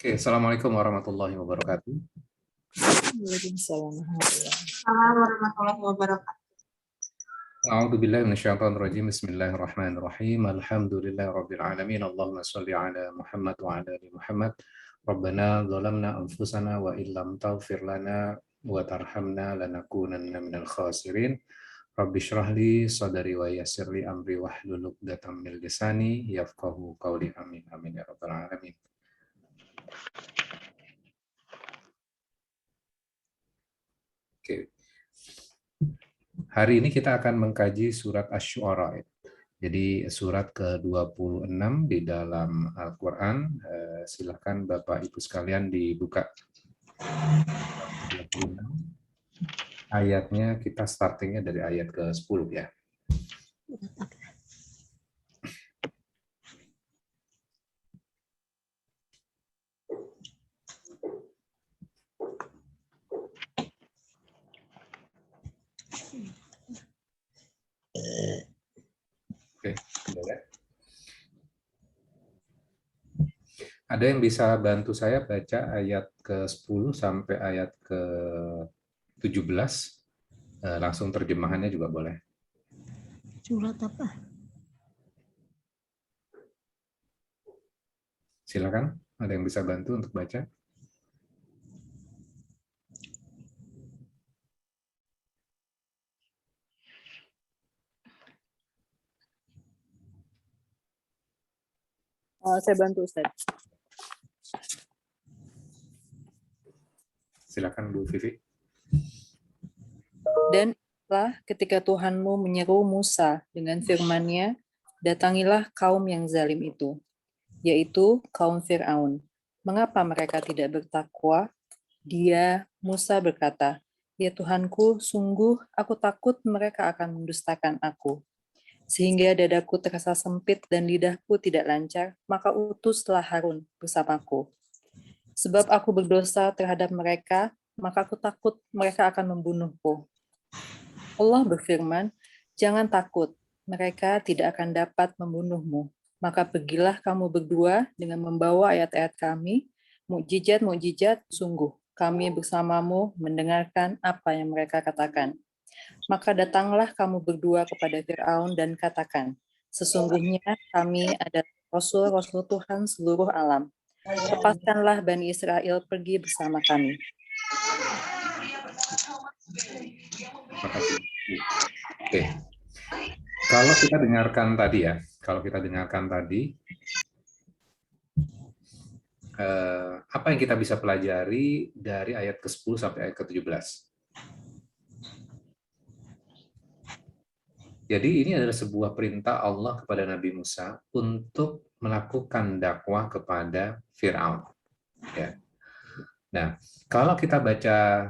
Oke, Assalamualaikum warahmatullahi wabarakatuh. Waalaikumsalam warahmatullahi Warahmatullahi wabarakatuh. A'udzubillahi minasyaitonirrajim. Bismillahirrahmanirrahim. Alhamdulillahirabbil alamin. Allahumma shalli ala Muhammad wa ala ali Muhammad. Rabbana zalamna anfusana wa illam taghfir lana wa tarhamna lanakunanna minal khasirin. Rabbi shrah li sadri wa yassir li amri wahlul 'uqdatam min lisani yafqahu qawli. Amin amin ya rabbal alamin. Oke. Hari ini kita akan mengkaji surat Asy-Syu'ara. Jadi surat ke-26 di dalam Al-Quran. Silakan Bapak Ibu sekalian dibuka. 26. Ayatnya kita startingnya dari ayat ke-10 ya. Oke, boleh. Ada yang bisa bantu saya baca ayat ke-10 sampai ayat ke-17? Langsung terjemahannya juga boleh. Surat apa? Silakan, ada yang bisa bantu untuk baca? Saya bantu Ustaz. Silakan Bu Vivi. Dan itulah ketika Tuhanmu menyeru Musa dengan firman-Nya, datangilah kaum yang zalim itu, yaitu kaum Fir'aun. Mengapa mereka tidak bertakwa? Musa berkata, ya Tuhanku, sungguh aku takut mereka akan mendustakan aku. Sehingga dadaku terasa sempit dan lidahku tidak lancar, maka utuslah Harun bersamaku. Sebab aku berdosa terhadap mereka, maka aku takut mereka akan membunuhku. Allah berfirman, jangan takut, mereka tidak akan dapat membunuhmu. Maka pergilah kamu berdua dengan membawa ayat-ayat kami, mukjizat-mukjizat, sungguh kami bersamamu mendengarkan apa yang mereka katakan. Maka datanglah kamu berdua kepada Fir'aun dan katakan, sesungguhnya kami adalah Rasul-Rasul Tuhan seluruh alam. Lepaskanlah Bani Israel pergi bersama kami. Terima kasih. Oke. Kalau kita dengarkan tadi, apa yang kita bisa pelajari dari ayat ke-10 sampai ayat ke-17? Jadi ini adalah sebuah perintah Allah kepada Nabi Musa untuk melakukan dakwah kepada Fir'aun. Ya. Nah, kalau kita baca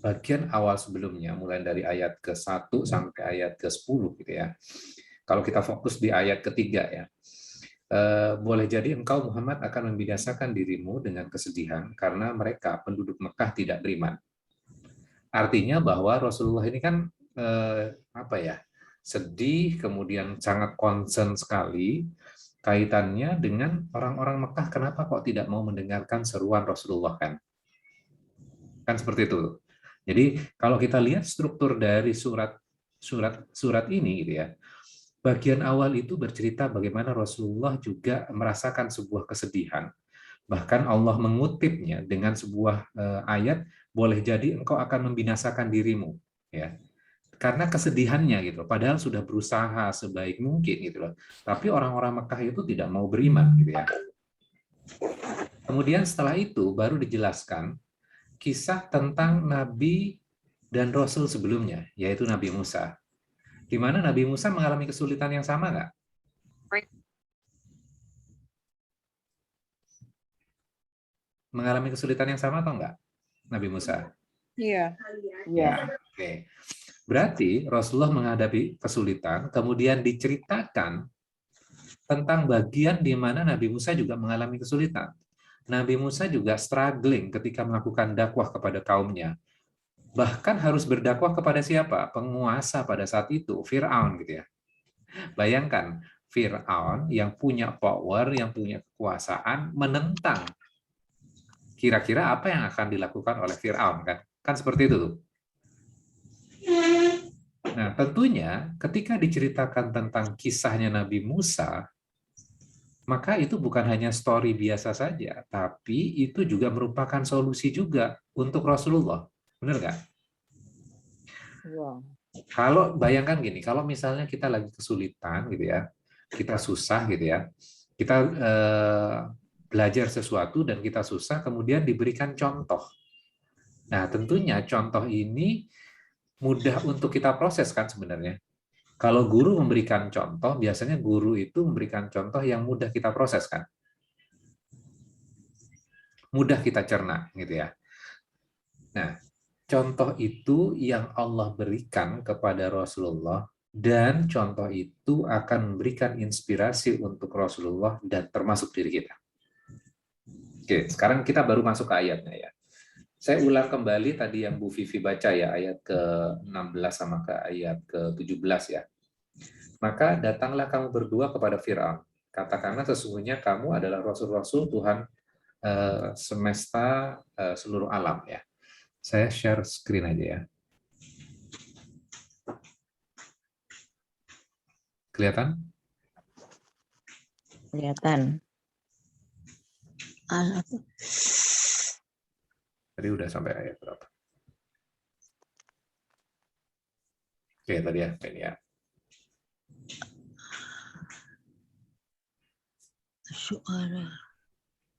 bagian awal sebelumnya, mulai dari ayat ke-1 sampai ayat ke-10 gitu ya. Kalau kita fokus di ayat ketiga ya, boleh jadi engkau Muhammad akan membinasakan dirimu dengan kesedihan karena mereka penduduk Mekah tidak beriman. Artinya bahwa Rasulullah ini kan sedih, kemudian sangat concern sekali kaitannya dengan orang-orang Mekah, kenapa kok tidak mau mendengarkan seruan Rasulullah kan seperti itu. Jadi kalau kita lihat struktur dari surat ini gitu ya, bagian awal itu bercerita bagaimana Rasulullah juga merasakan sebuah kesedihan. Bahkan Allah mengutipnya dengan sebuah ayat, boleh jadi engkau akan membinasakan dirimu ya. Karena kesedihannya gitu, padahal sudah berusaha sebaik mungkin gitu loh. Tapi orang-orang Mekah itu tidak mau beriman gitu ya. Kemudian setelah itu baru dijelaskan kisah tentang Nabi dan Rasul sebelumnya, yaitu Nabi Musa. Di mana Nabi Musa mengalami kesulitan yang sama nggak? Mengalami kesulitan yang sama atau enggak, Nabi Musa? Iya. Ya, oke. Berarti Rasulullah menghadapi kesulitan, kemudian diceritakan tentang bagian di mana Nabi Musa juga mengalami kesulitan. Nabi Musa juga struggling ketika melakukan dakwah kepada kaumnya. Bahkan harus berdakwah kepada siapa? Penguasa pada saat itu, Fir'aun gitu ya. Bayangkan, Fir'aun yang punya power, yang punya kekuasaan, menentang kira-kira apa yang akan dilakukan oleh Fir'aun, kan? Kan seperti itu tuh. Nah, tentunya ketika diceritakan tentang kisahnya Nabi Musa, maka itu bukan hanya story biasa saja, tapi itu juga merupakan solusi juga untuk Rasulullah. Benar nggak? Wow. Kalau bayangkan gini, kalau misalnya kita lagi kesulitan gitu ya, kita susah gitu ya, kita belajar sesuatu dan kita susah, kemudian diberikan contoh. Nah, tentunya contoh ini mudah untuk kita proses kan sebenarnya. Kalau guru memberikan contoh, biasanya guru itu memberikan contoh yang mudah kita proses kan, mudah kita cerna gitu ya. Nah, contoh itu yang Allah berikan kepada Rasulullah, dan contoh itu akan memberikan inspirasi untuk Rasulullah dan termasuk diri kita. Oke, sekarang kita baru masuk ke ayatnya ya. Saya ulang kembali tadi yang Bu Vivi baca ya, ayat ke-16 sama ke ayat ke-17 ya. Maka datanglah kamu berdua kepada Fir'aun. Katakanlah sesungguhnya kamu adalah Rasul-Rasul Tuhan semesta seluruh alam ya. Saya share screen aja ya. Kelihatan? Kelihatan. Tadi udah sampai ayat berapa? Oke, tadi ya, ini ya. Syuara.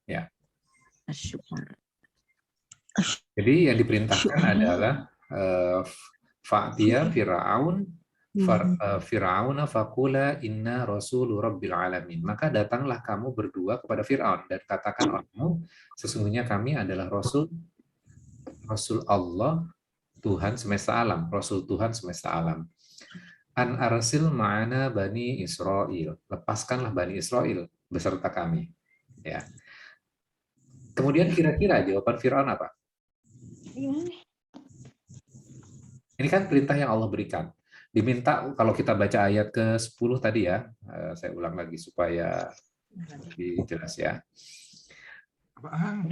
Ya. Syuara. Jadi yang diperintahkan adalah Fa'tiya Fir'aun Fir'auna faqula inna rasulu rabbil alamin. Maka datanglah kamu berdua kepada Fir'aun dan katakan olehmu, sesungguhnya kami adalah Rasul Allah, Tuhan semesta alam, Rasul Tuhan semesta alam. An arsil ma'ana Bani Israel. Lepaskanlah Bani Israel beserta kami. Ya. Kemudian kira-kira jawaban Fir'aun apa? Ini kan perintah yang Allah berikan. Diminta, kalau kita baca ayat ke-10 tadi ya, saya ulang lagi supaya lebih jelas ya. Nah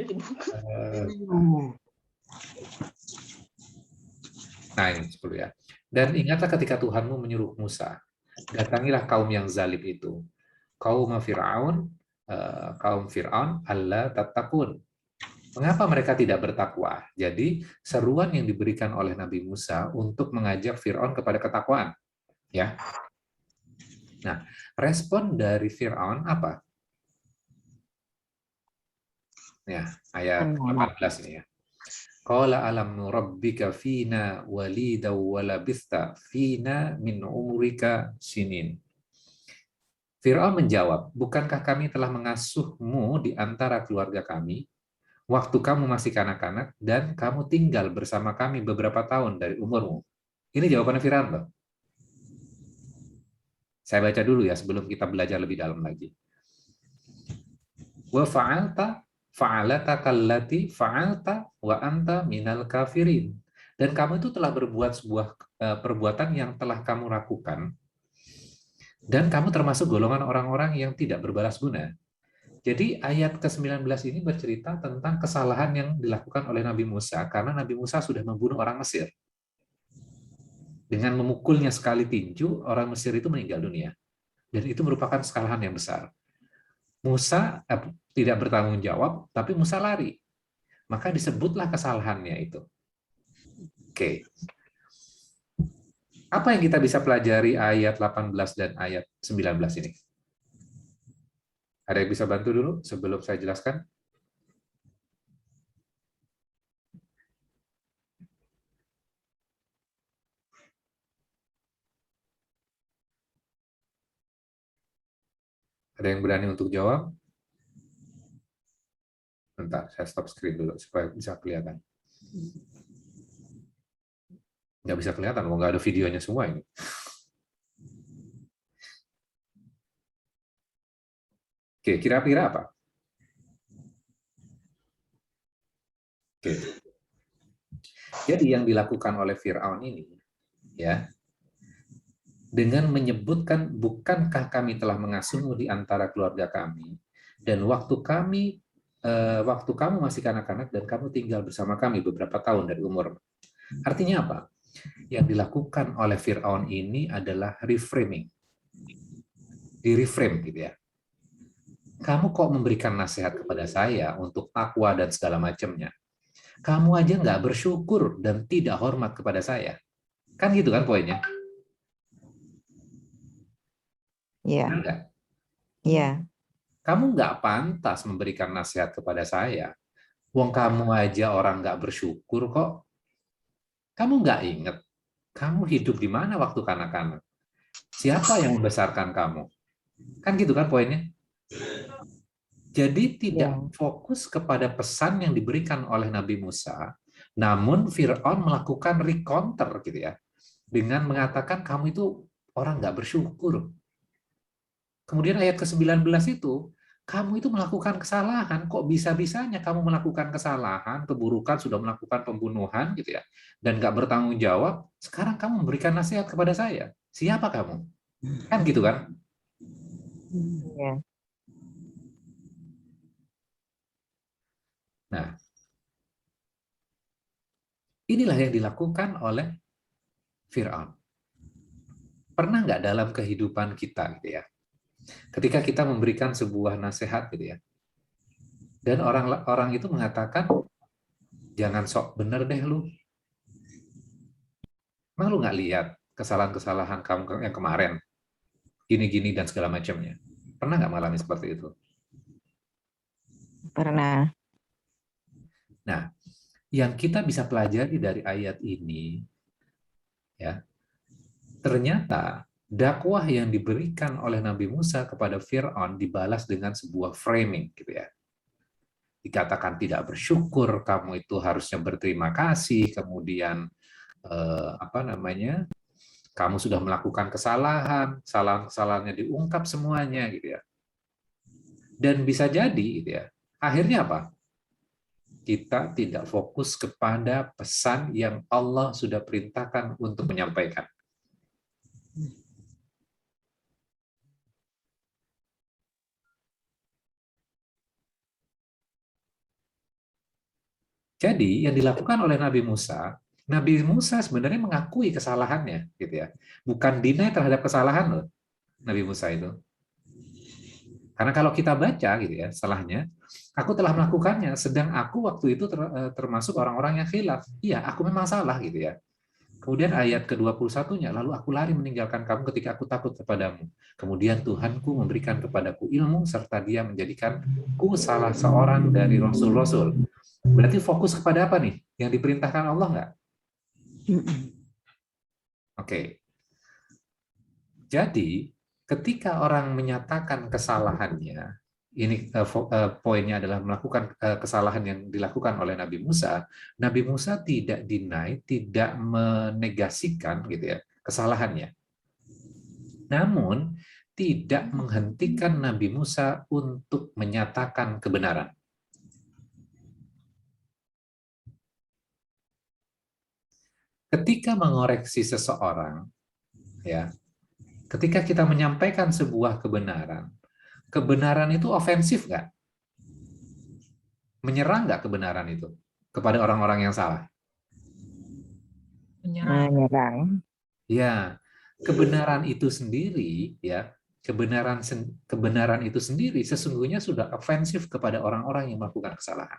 ini 10 ya. Dan ingatlah ketika Tuhanmu menyuruh Musa, datangilah kaum yang zalim itu. Kaum Fir'aun, Allah tattaqun. Mengapa mereka tidak bertakwa? Jadi seruan yang diberikan oleh Nabi Musa untuk mengajak Fir'aun kepada ketakwaan. Ya. Nah, respon dari Fir'aun apa? Ya, ayat 18 ini ya. Qala alam nurabbika fina walida walabista fina min umrika sinin. Fir'aun menjawab, bukankah kami telah mengasuhmu di antara keluarga kami waktu kamu masih kanak-kanak dan kamu tinggal bersama kami beberapa tahun dari umurmu? Ini jawabannya Fir'aun loh. Saya baca dulu ya sebelum kita belajar lebih dalam lagi. Wa fa'alata kallati fa'alta wa anta minal kafirin. Dan kamu itu telah berbuat sebuah perbuatan yang telah kamu lakukan, dan kamu termasuk golongan orang-orang yang tidak berbalas guna. Jadi ayat ke-19 ini bercerita tentang kesalahan yang dilakukan oleh Nabi Musa karena Nabi Musa sudah membunuh orang Mesir. Dengan memukulnya sekali tinju, orang Mesir itu meninggal dunia. Dan itu merupakan kesalahan yang besar. Musa tidak bertanggung jawab, tapi Musa lari. Maka disebutlah kesalahannya itu. Oke. Apa yang kita bisa pelajari ayat 18 dan ayat 19 ini? Ada yang bisa bantu dulu sebelum saya jelaskan? Ada yang berani untuk jawab? Bentar, saya stop screen dulu supaya bisa kelihatan. Nggak bisa kelihatan, mau nggak ada videonya semua ini. Oke, kira-kira apa? Oke. Jadi yang dilakukan oleh Fir'aun ini, ya, dengan menyebutkan, bukankah kami telah mengasuhmu di antara keluarga kami, dan waktu kami waktu kamu masih kanak-kanak dan kamu tinggal bersama kami beberapa tahun dari umur. Artinya apa? Yang dilakukan oleh Fir'aun ini adalah reframing. Di-reframe gitu ya. Kamu kok memberikan nasihat kepada saya untuk takwa dan segala macamnya. Kamu aja nggak bersyukur dan tidak hormat kepada saya. Kan gitu kan poinnya? Iya. Benar nggak? Iya. Kamu nggak pantas memberikan nasihat kepada saya. Wong kamu aja orang nggak bersyukur kok. Kamu nggak inget, kamu hidup di mana waktu kanak-kanak? Siapa yang membesarkan kamu? Kan gitu kan poinnya? Jadi tidak fokus kepada pesan yang diberikan oleh Nabi Musa, namun Fir'aun melakukan recounter gitu ya, dengan mengatakan kamu itu orang nggak bersyukur. Kemudian ayat ke-19 itu, kamu itu melakukan kesalahan, kok bisa-bisanya kamu melakukan kesalahan, keburukan, sudah melakukan pembunuhan gitu ya, dan nggak bertanggung jawab, sekarang kamu memberikan nasihat kepada saya. Siapa kamu? Kan gitu kan? Iya. Nah, inilah yang dilakukan oleh Fir'aun. Pernah nggak dalam kehidupan kita gitu ya, ketika kita memberikan sebuah nasihat gitu ya, dan orang itu mengatakan, jangan sok bener deh lu. Emang lu nggak lihat kesalahan-kesalahan kamu yang kemarin, gini-gini dan segala macamnya. Pernah nggak mengalami seperti itu? Pernah. Nah, yang kita bisa pelajari dari ayat ini, ya, ternyata dakwah yang diberikan oleh Nabi Musa kepada Fir'aun dibalas dengan sebuah framing, gitu ya. Dikatakan tidak bersyukur, kamu itu harusnya berterima kasih, kemudian kamu sudah melakukan kesalahan, kesalahan-kesalahannya diungkap semuanya, gitu ya. Dan bisa jadi, gitu ya, akhirnya apa? Kita tidak fokus kepada pesan yang Allah sudah perintahkan untuk menyampaikan. Jadi yang dilakukan oleh Nabi Musa sebenarnya mengakui kesalahannya, gitu ya. Bukan deny terhadap kesalahan loh, Nabi Musa itu. Karena kalau kita baca gitu ya, salahnya, aku telah melakukannya, sedang aku waktu itu termasuk orang-orang yang khilaf. Iya, aku memang salah gitu ya. Kemudian ayat ke-21-nya, lalu aku lari meninggalkan kamu ketika aku takut kepadamu. Kemudian Tuhanku memberikan kepadaku ilmu, serta dia menjadikanku salah seorang dari Rasul-Rasul. Berarti fokus kepada apa nih? Yang diperintahkan Allah nggak? Oke. Jadi, ketika orang menyatakan kesalahannya, ini poinnya adalah melakukan kesalahan yang dilakukan oleh Nabi Musa tidak deny, tidak menegasikan gitu ya kesalahannya. Namun tidak menghentikan Nabi Musa untuk menyatakan kebenaran. Ketika mengoreksi seseorang, ya, ketika kita menyampaikan sebuah kebenaran, kebenaran itu ofensif nggak? Menyerang nggak kebenaran itu kepada orang-orang yang salah? Menyerang. Ya, kebenaran itu sendiri, ya, kebenaran itu sendiri sesungguhnya sudah ofensif kepada orang-orang yang melakukan kesalahan.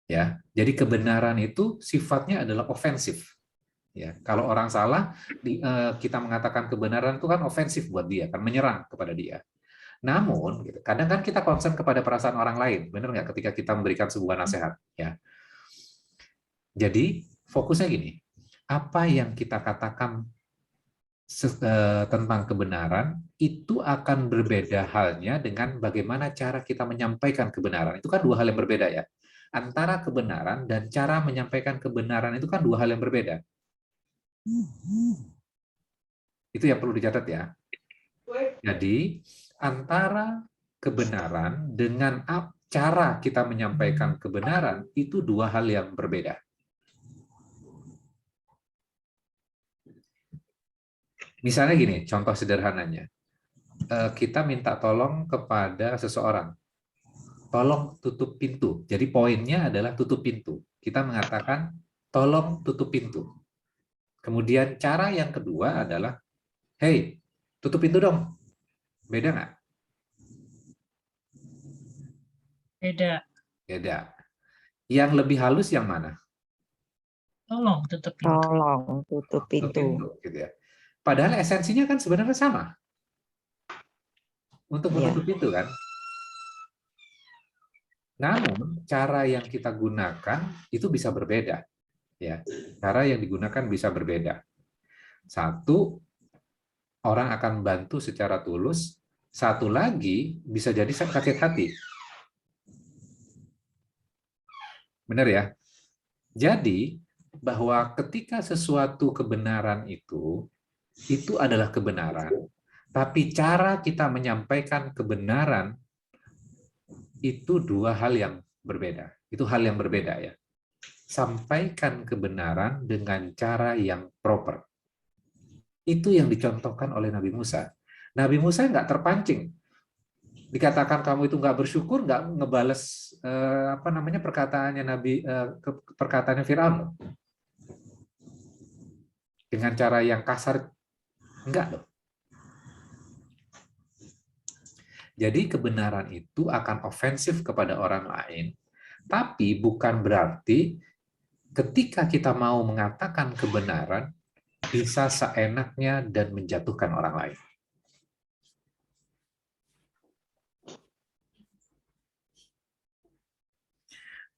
Ya, jadi kebenaran itu sifatnya adalah ofensif. Ya, kalau orang salah, kita mengatakan kebenaran itu kan ofensif buat dia, kan menyerang kepada dia. Namun, gitu, kadang kan kita concern kepada perasaan orang lain, benar nggak? Ketika kita memberikan sebuah nasihat, ya. Jadi fokusnya gini, apa yang kita katakan tentang kebenaran itu akan berbeda halnya dengan bagaimana cara kita menyampaikan kebenaran. Itu kan dua hal yang berbeda ya. Antara kebenaran dan cara menyampaikan kebenaran itu kan dua hal yang berbeda. Itu yang perlu dicatat ya. Jadi antara kebenaran dengan cara kita menyampaikan kebenaran itu dua hal yang berbeda. Misalnya gini, contoh sederhananya. Kita minta tolong kepada seseorang. Tolong tutup pintu. Jadi poinnya adalah tutup pintu. Kita mengatakan, tolong tutup pintu. Kemudian cara yang kedua adalah, hey, tutup pintu dong. Beda nggak? Beda. Beda. Yang lebih halus yang mana? Tolong tutup pintu. Tolong tutup Tutup pintu. pintu, gitu ya. Padahal esensinya kan sebenarnya sama. Untuk Iya. menutup pintu kan. Namun cara yang kita gunakan itu bisa berbeda. Ya, cara yang digunakan bisa berbeda. Satu, orang akan bantu secara tulus. Satu lagi bisa jadi sakit hati. Benar ya? Jadi, bahwa ketika sesuatu kebenaran itu adalah kebenaran, tapi cara kita menyampaikan kebenaran itu dua hal yang berbeda. Itu hal yang berbeda ya. Sampaikan kebenaran dengan cara yang proper. Itu yang dicontohkan oleh Nabi Musa. Nabi Musa nggak terpancing. Dikatakan kamu itu nggak bersyukur, nggak ngebales perkataannya perkataannya Firaun dengan cara yang kasar, enggak loh. Jadi kebenaran itu akan ofensif kepada orang lain, tapi bukan berarti ketika kita mau mengatakan kebenaran bisa seenaknya dan menjatuhkan orang lain.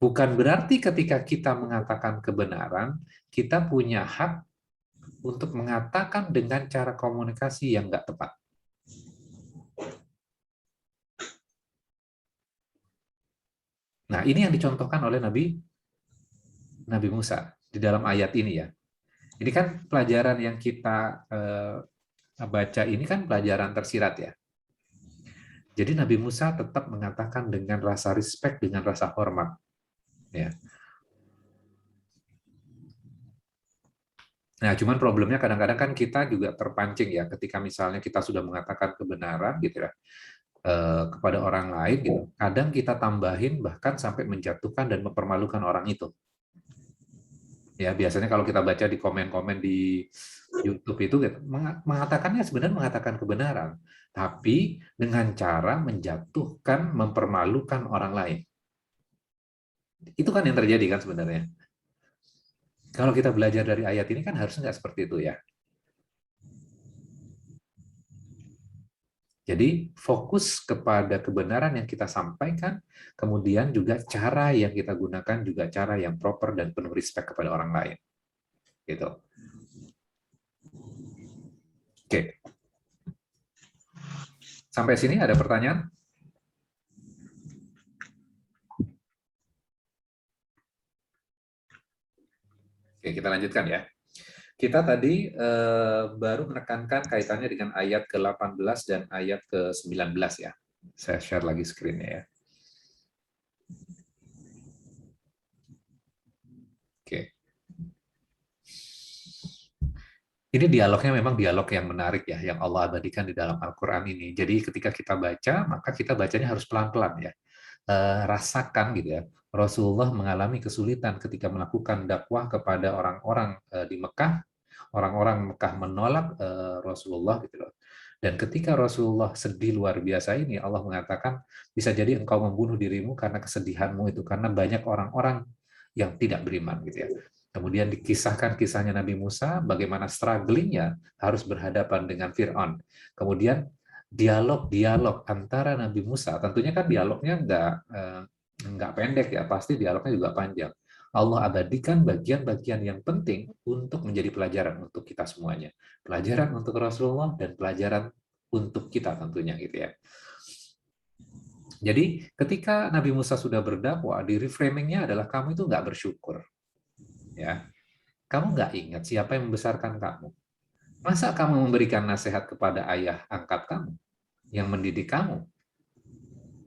Bukan berarti ketika kita mengatakan kebenaran, kita punya hak untuk mengatakan dengan cara komunikasi yang nggak tepat. Nah, ini yang dicontohkan oleh Nabi Musa di dalam ayat ini ya. Ini kan pelajaran yang kita baca ini kan pelajaran tersirat ya. Jadi Nabi Musa tetap mengatakan dengan rasa respect, dengan rasa hormat. Ya. Nah, cuman problemnya kadang-kadang kan kita juga terpancing ya ketika misalnya kita sudah mengatakan kebenaran gitu ya kepada orang lain gitu. Kadang kita tambahin bahkan sampai menjatuhkan dan mempermalukan orang itu. Ya, biasanya kalau kita baca di komen-komen di YouTube itu gitu, mengatakannya sebenarnya mengatakan kebenaran, tapi dengan cara menjatuhkan, mempermalukan orang lain. Itu kan yang terjadi kan sebenarnya. Kalau kita belajar dari ayat ini kan harusnya nggak seperti itu ya. Jadi fokus kepada kebenaran yang kita sampaikan, kemudian juga cara yang kita gunakan juga cara yang proper dan penuh respect kepada orang lain. Gitu. Oke. Sampai sini ada pertanyaan? Oke, kita lanjutkan ya. Kita tadi baru menekankan kaitannya dengan ayat ke-18 dan ayat ke-19 ya. Saya share lagi screen-nya ya. Oke. Ini dialognya memang dialog yang menarik ya, yang Allah abadikan di dalam Al-Quran ini. Jadi ketika kita baca, maka kita bacanya harus pelan-pelan ya. Rasakan gitu ya. Rasulullah mengalami kesulitan ketika melakukan dakwah kepada orang-orang di Mekah. Orang-orang Mekah menolak Rasulullah gitu loh. Dan ketika Rasulullah sedih luar biasa ini, Allah mengatakan bisa jadi engkau membunuh dirimu karena kesedihanmu itu, karena banyak orang-orang yang tidak beriman gitu ya. Kemudian dikisahkan kisahnya Nabi Musa, bagaimana strugglingnya harus berhadapan dengan Fir'aun. Kemudian dialog-dialog antara Nabi Musa, tentunya kan dialognya nggak pendek ya, pasti dialognya juga panjang. Allah abadikan bagian-bagian yang penting untuk menjadi pelajaran untuk kita semuanya. Pelajaran untuk Rasulullah dan pelajaran untuk kita tentunya gitu ya. Jadi ketika Nabi Musa sudah berdakwah, di reframingnya adalah kamu itu nggak bersyukur. Ya, kamu nggak ingat siapa yang membesarkan kamu. Masa kamu memberikan nasihat kepada ayah angkat kamu yang mendidik kamu?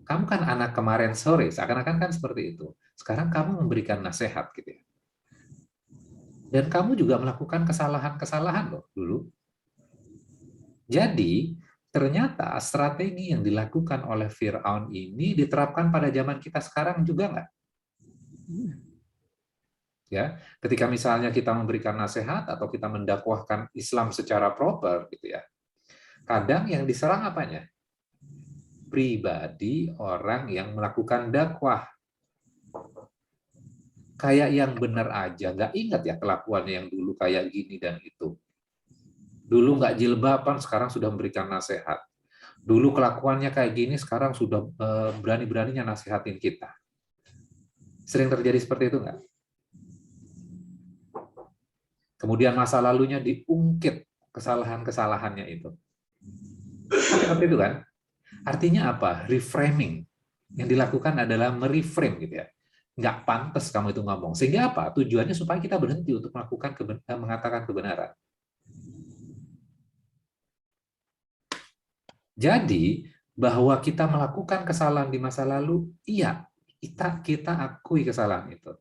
Kamu kan anak kemarin sore, seakan-akan kan seperti itu. Sekarang kamu memberikan nasihat gitu ya. Dan kamu juga melakukan kesalahan-kesalahan loh dulu. Jadi, ternyata strategi yang dilakukan oleh Fir'aun ini diterapkan pada zaman kita sekarang juga nggak? Ya, ketika misalnya kita memberikan nasihat atau kita mendakwahkan Islam secara proper, gitu ya, kadang yang diserang apanya? Pribadi orang yang melakukan dakwah. Kayak yang benar aja, nggak ingat ya kelakuannya yang dulu kayak gini dan itu. Dulu nggak jilbaban, sekarang sudah memberikan nasihat. Dulu kelakuannya kayak gini, sekarang sudah berani-beraninya nasihatin kita. Sering terjadi seperti itu nggak? Kemudian masa lalunya diungkit kesalahan-kesalahannya itu. Seperti itu kan? Artinya apa? Reframing. Yang dilakukan adalah mereframe gitu ya. Nggak pantas kamu itu ngomong. Sehingga apa? Tujuannya supaya kita berhenti untuk mengatakan kebenaran. Jadi, bahwa kita melakukan kesalahan di masa lalu, iya, kita akui kesalahan itu.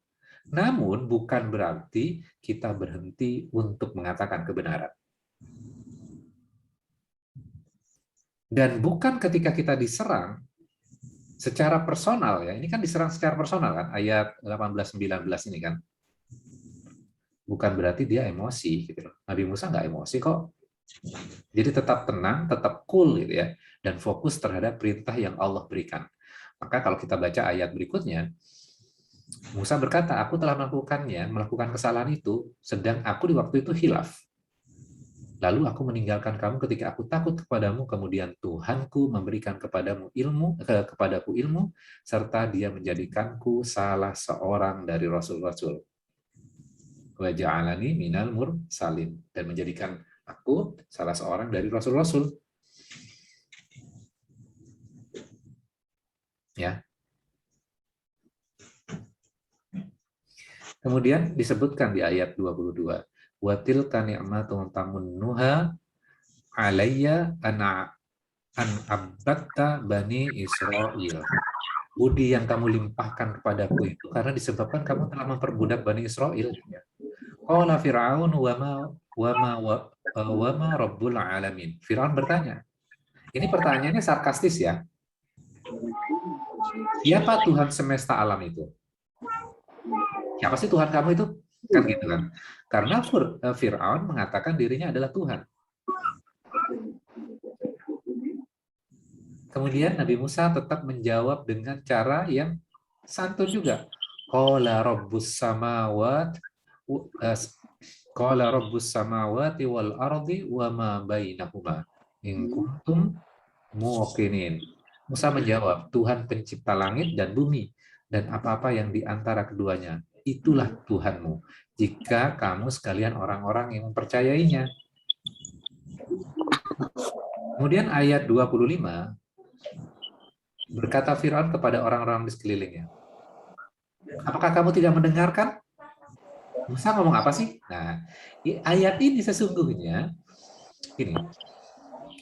Namun, bukan berarti kita berhenti untuk mengatakan kebenaran. Dan bukan ketika kita diserang secara personal, ya, ini kan diserang secara personal, kan, ayat 18-19 ini kan. Bukan berarti dia emosi, gitu loh. Nabi Musa nggak emosi kok. Jadi tetap tenang, tetap cool gitu ya, dan fokus terhadap perintah yang Allah berikan. Maka kalau kita baca ayat berikutnya, Musa berkata, aku telah melakukan kesalahan itu, sedang aku di waktu itu hilaf. Lalu aku meninggalkan kamu ketika aku takut kepadamu, kemudian Tuhanku memberikan kepadaku ilmu, serta dia menjadikanku salah seorang dari rasul-rasul. Wa ja'alani minal mursalin, dan menjadikan aku salah seorang dari rasul-rasul. Ya. Kemudian disebutkan di ayat 22, wa tilka ni'matun tamunnuha alayya an abadta bani Israil. Budi yang kamu limpahkan kepadaku itu karena disebabkan kamu telah memperbudak Bani Israel. Qala Fir'aun wa ma rabbul alamin. Fir'aun bertanya. Ini pertanyaannya sarkastis ya. Siapa Tuhan semesta alam itu? Siapa sih Tuhan kamu itu? Kan gitu kan. Karena Fir'aun mengatakan dirinya adalah Tuhan. Kemudian Nabi Musa tetap menjawab dengan cara yang santun juga. Qala rabbus samawati wal ardi wa ma bainahuma in kuntum muqinin. Musa menjawab, Tuhan pencipta langit dan bumi dan apa-apa yang di antara keduanya. Itulah Tuhanmu, jika kamu sekalian orang-orang yang mempercayainya. Kemudian ayat 25, berkata Fir'aun kepada orang-orang di sekelilingnya, apakah kamu tidak mendengarkan? Musa ngomong apa sih? Nah, ayat ini sesungguhnya ini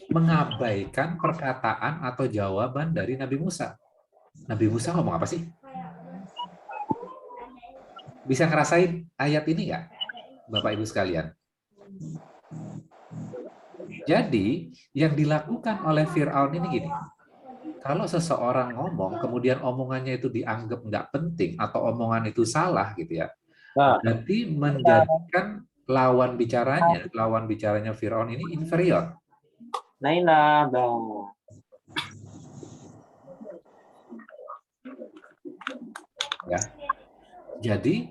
mengabaikan perkataan atau jawaban dari Nabi Musa. Nabi Musa ngomong apa sih? Bisa ngerasain ayat ini nggak, Bapak Ibu sekalian? Jadi, yang dilakukan oleh Fir'aun ini gini, kalau seseorang ngomong, kemudian omongannya itu dianggap nggak penting, atau omongan itu salah, gitu ya, berarti menjadikan lawan bicaranya Fir'aun ini inferior. Ya. Jadi,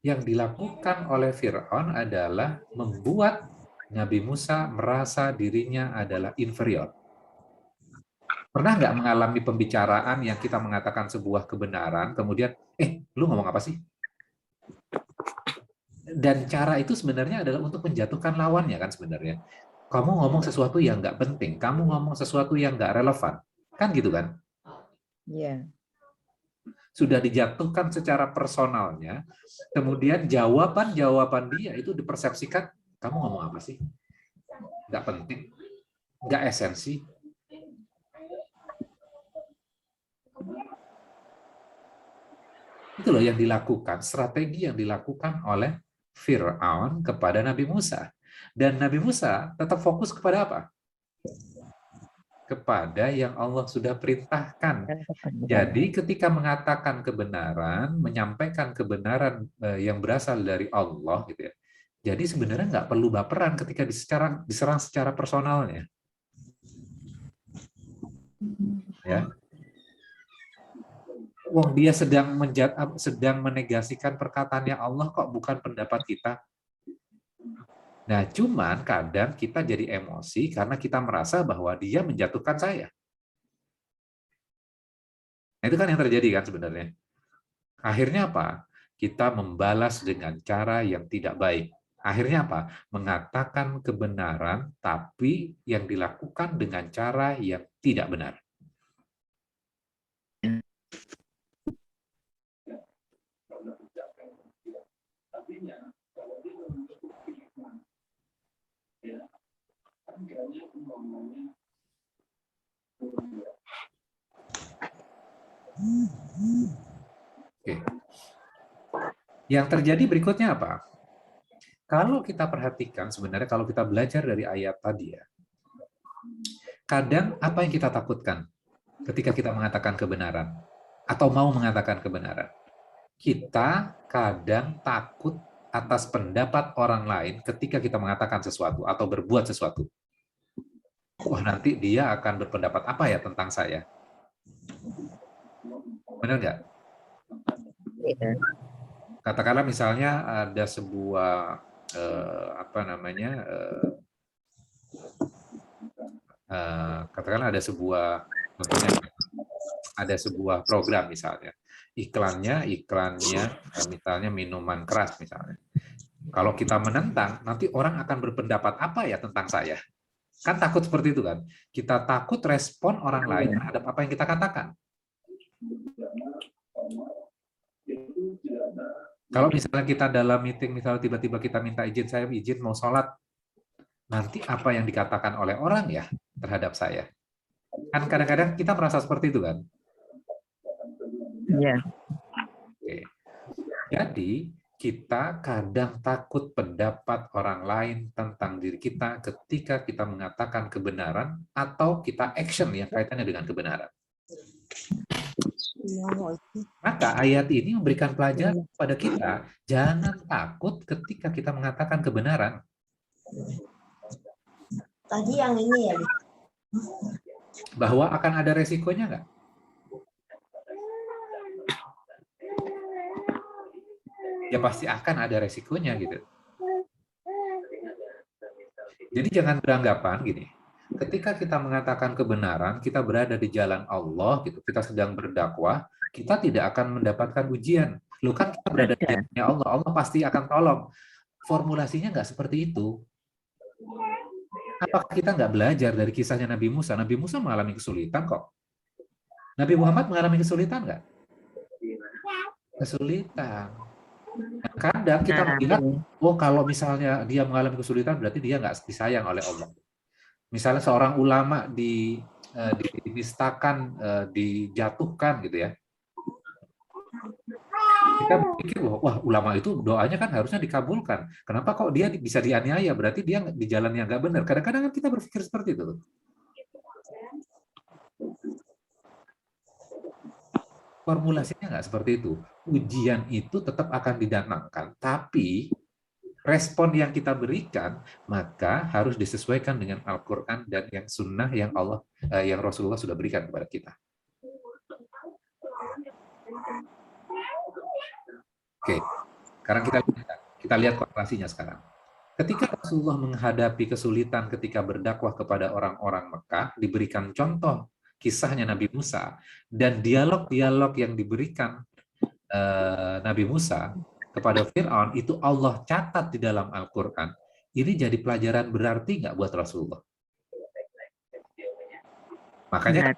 yang dilakukan oleh Fir'aun adalah membuat Nabi Musa merasa dirinya adalah inferior. Pernah nggak mengalami pembicaraan yang kita mengatakan sebuah kebenaran, kemudian, lu ngomong apa sih? Dan cara itu sebenarnya adalah untuk menjatuhkan lawannya kan sebenarnya. Kamu ngomong sesuatu yang nggak penting, kamu ngomong sesuatu yang nggak relevan. Kan gitu kan? Iya. Sudah dijatuhkan secara personalnya, kemudian jawaban dia itu dipersepsikan, kamu ngomong apa sih? Nggak penting, nggak esensi. Itu loh yang dilakukan, strategi yang dilakukan oleh Fir'aun kepada Nabi Musa. Dan Nabi Musa tetap fokus kepada apa? kepada yang Allah sudah perintahkan. Jadi ketika mengatakan kebenaran, menyampaikan kebenaran yang berasal dari Allah, gitu ya. Jadi sebenarnya nggak perlu baperan ketika diserang secara personalnya. Ya. Wong dia sedang menegasikan perkataannya Allah kok, bukan pendapat kita. Nah, cuman kadang kita jadi emosi karena kita merasa bahwa dia menjatuhkan saya. Nah, itu kan yang terjadi kan sebenarnya. Akhirnya apa? Kita membalas dengan cara yang tidak baik. Akhirnya apa? Mengatakan kebenaran, tapi yang dilakukan dengan cara yang tidak benar. Oke. Yang terjadi berikutnya apa? Kalau kita perhatikan, sebenarnya kalau kita belajar dari ayat tadi ya, kadang apa yang kita takutkan ketika kita mengatakan kebenaran atau mau mengatakan kebenaran? Kita kadang takut atas pendapat orang lain ketika kita mengatakan sesuatu atau berbuat sesuatu. Wah, nanti dia akan berpendapat apa ya tentang saya? Benar nggak? Katakanlah misalnya ada sebuah katakanlah ada sebuah program misalnya, iklannya misalnya minuman keras misalnya. Kalau kita menentang, nanti orang akan berpendapat apa ya tentang saya? Kan takut seperti itu kan? Kita takut respon orang lain terhadap apa yang kita katakan. Kalau misalnya kita dalam meeting, misalnya tiba-tiba kita minta izin, saya izin mau sholat, nanti apa yang dikatakan oleh orang ya terhadap saya? Kan kadang-kadang kita merasa seperti itu kan? Iya. Oke. Jadi kita kadang takut pendapat orang lain tentang diri kita ketika kita mengatakan kebenaran atau kita action yang kaitannya dengan kebenaran. Maka ayat ini memberikan pelajaran kepada kita, jangan takut ketika kita mengatakan kebenaran. Tadi yang ini ya. Bahwa akan ada resikonya nggak? Ya pasti akan ada resikonya gitu. Jadi jangan beranggapan gini, ketika kita mengatakan kebenaran, kita berada di jalan Allah, gitu, kita sedang berdakwah, kita tidak akan mendapatkan ujian. Lu kan kita berada di jalannya Allah, Allah pasti akan tolong. Formulasinya nggak seperti itu. Apakah kita nggak belajar dari kisahnya Nabi Musa? Nabi Musa mengalami kesulitan kok. Nabi Muhammad mengalami kesulitan nggak? Kesulitan. Nah, kadang kita melihat, oh kalau misalnya dia mengalami kesulitan, berarti dia nggak disayang oleh Allah. Misalnya seorang ulama dinistakan, dijatuhkan gitu ya. Kita berpikir, wah ulama itu doanya kan harusnya dikabulkan. Kenapa kok dia bisa dianiaya? Berarti dia di jalan yang nggak benar. Kadang-kadang kan kita berpikir seperti itu. Formulasinya nggak seperti itu. Ujian itu tetap akan didatangkan, tapi respon yang kita berikan maka harus disesuaikan dengan Al-Quran dan yang sunnah yang yang Rasulullah sudah berikan kepada kita. Oke, sekarang kita lihat korelasinya sekarang. Ketika Rasulullah menghadapi kesulitan ketika berdakwah kepada orang-orang Mekah, diberikan contoh kisahnya Nabi Musa dan dialog-dialog yang diberikan Nabi Musa kepada Fir'aun, itu Allah catat di dalam Al-Quran. Ini jadi pelajaran berarti nggak buat Rasulullah? Makanya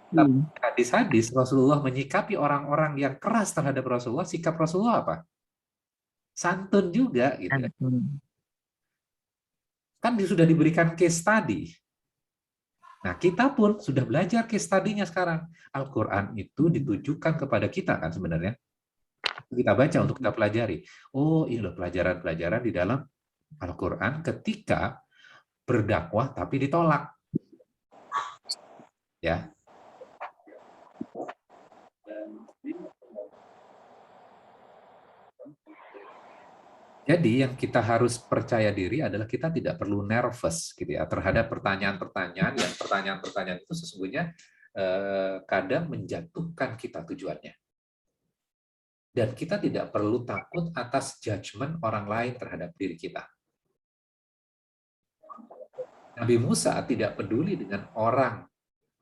hadis-hadis Rasulullah menyikapi orang-orang yang keras terhadap Rasulullah, sikap Rasulullah apa? Santun juga gitu. Kan sudah diberikan case study. Nah, kita pun sudah belajar case study-nya sekarang. Al-Quran itu ditujukan kepada kita kan sebenarnya. Kita baca untuk kita pelajari. Oh, ini loh pelajaran-pelajaran di dalam Al-Quran ketika berdakwah tapi ditolak. Ya. Jadi yang kita harus percaya diri adalah kita tidak perlu nervous gitu ya terhadap pertanyaan-pertanyaan itu sesungguhnya kadang menjatuhkan kita tujuannya. Dan kita tidak perlu takut atas judgement orang lain terhadap diri kita. Nabi Musa tidak peduli dengan orang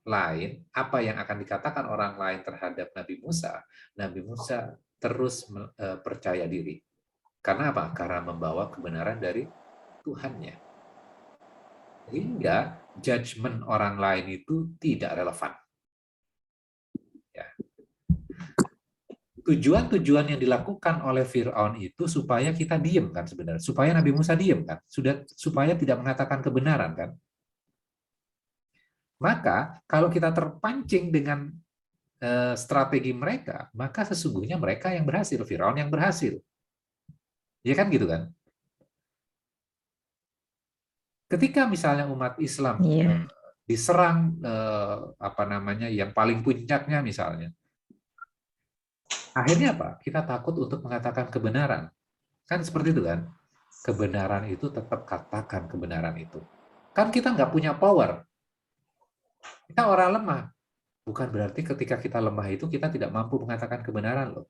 lain, apa yang akan dikatakan orang lain terhadap Nabi Musa. Nabi Musa terus percaya diri. Karena apa? Karena membawa kebenaran dari Tuhannya. Sehingga judgement orang lain itu tidak relevan. Ya. Tujuan-tujuan yang dilakukan oleh Fir'aun itu supaya kita diam kan sebenarnya. Supaya Nabi Musa diam kan. Supaya tidak mengatakan kebenaran kan. Maka kalau kita terpancing dengan strategi mereka, maka sesungguhnya mereka yang berhasil. Fir'aun yang berhasil. Ya kan gitu kan? Ketika misalnya umat Islam diserang yang paling puncaknya misalnya, akhirnya apa? Kita takut untuk mengatakan kebenaran. Kan seperti itu kan? Kebenaran itu tetap katakan kebenaran itu. Kan kita nggak punya power. Kita orang lemah. Bukan berarti ketika kita lemah itu kita tidak mampu mengatakan kebenaran loh.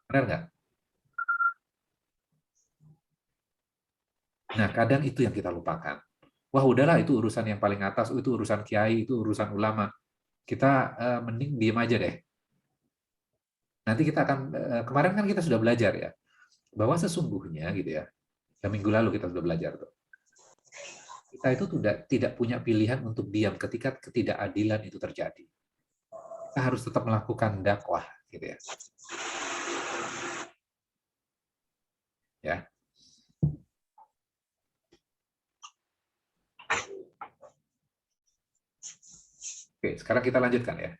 Benar nggak? Nah, kadang itu yang kita lupakan. Wah, udahlah itu urusan yang paling atas, itu urusan kiai, itu urusan ulama. Kita mending diam aja deh. Nanti kita akan, kemarin kan kita sudah belajar ya, bahwa sesungguhnya gitu ya, minggu lalu kita sudah belajar tuh. Kita itu tidak punya pilihan untuk diam ketika ketidakadilan itu terjadi. Kita harus tetap melakukan dakwah, gitu ya. Ya. Oke, sekarang kita lanjutkan ya.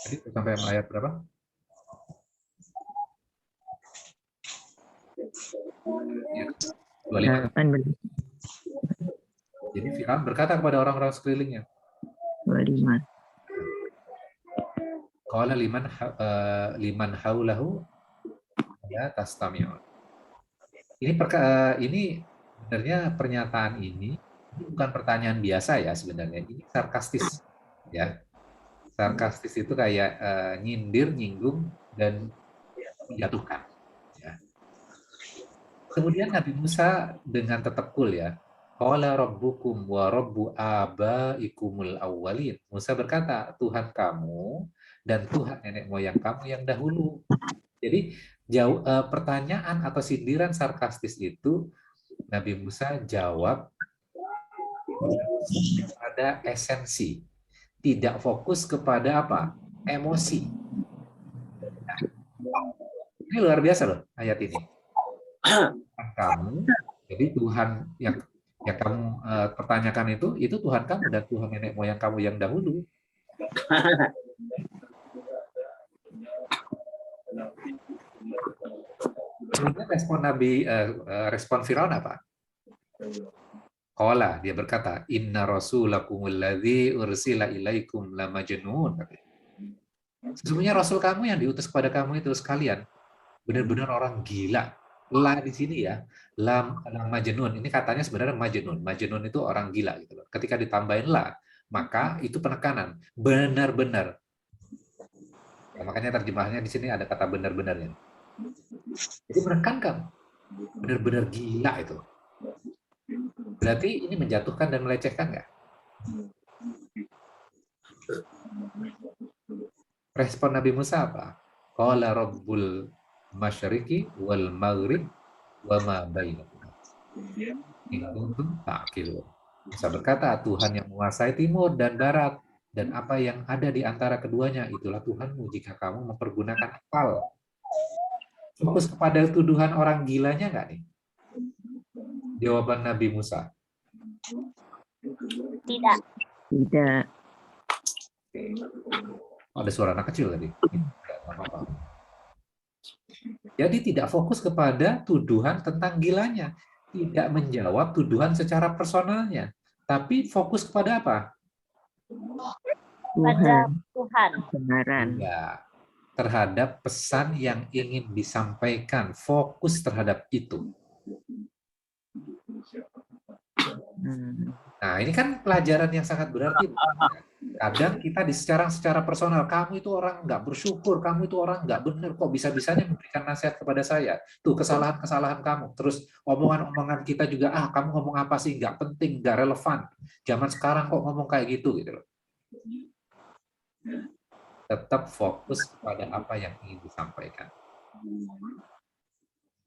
Jadi sampai ayat berapa? Ya, 25. Jadi Fir'aun berkata kepada orang-orang sekelilingnya. 25. Qala liman haulahu ya tastami'un. Ini sebenarnya pernyataan ini bukan pertanyaan biasa ya sebenarnya. Ini sarkastis ya. Sarkastis itu kayak nyindir, nyinggung dan menjatuhkan. Ya. Kemudian Nabi Musa dengan tetap cool ya. Qala rabbukum wa rabbu abaikumul awwalin. Musa berkata, Tuhan kamu dan Tuhan nenek moyang kamu yang dahulu. Jadi pertanyaan atau sindiran sarkastis itu Nabi Musa jawab pada esensi, tidak fokus kepada apa? Emosi. Nah, ini luar biasa loh ayat ini. Kamu, jadi Tuhan yang kamu pertanyakan itu Tuhan kamu dan Tuhan nenek moyang kamu yang dahulu. Kemudian respon Firaun apa? Qala, dia berkata, inna rasulakumul ladzi ursila ilaikum lamajnun. Sesungguhnya rasul kamu yang diutus kepada kamu itu sekalian benar-benar orang gila. La di sini ya, lam majnun. Ini katanya sebenarnya majnun. Majnun itu orang gila gitu loh. Ketika ditambahin la, maka itu penekanan. Benar-benar. Ya, makanya terjemahannya di sini ada kata benar-benarnya. Jadi menekankan. Benar-benar gila itu. Berarti ini menjatuhkan dan melecehkan nggak? Respon Nabi Musa apa? Qala rabbul masyriqi wal maghrib wa ma bainahuma. In kuntum ta'qilun. Musa berkata, Tuhan yang menguasai timur dan barat dan apa yang ada di antara keduanya itulah Tuhanmu jika kamu mempergunakan akal. Fokus kepada tuduhan orang gilanya nggak nih? Jawaban Nabi Musa. Tidak. Tidak. Oh, ada suara anak kecil tadi. Jadi tidak fokus kepada tuduhan tentang gilanya. tidak menjawab tuduhan secara personalnya, tapi fokus kepada apa? Tuhan, Tuhan. kebenaran. Ya, terhadap pesan yang ingin disampaikan, fokus terhadap itu. Nah, ini kan pelajaran yang sangat berarti. Kadang kita secara personal, kamu itu orang nggak bersyukur, kamu itu orang nggak benar, kok bisa-bisanya memberikan nasihat kepada saya. Tuh kesalahan-kesalahan kamu. Terus omongan-omongan kita juga, kamu ngomong apa sih, nggak penting, nggak relevan. Zaman sekarang kok ngomong kayak gitu loh. Tetap fokus kepada apa yang ingin disampaikan.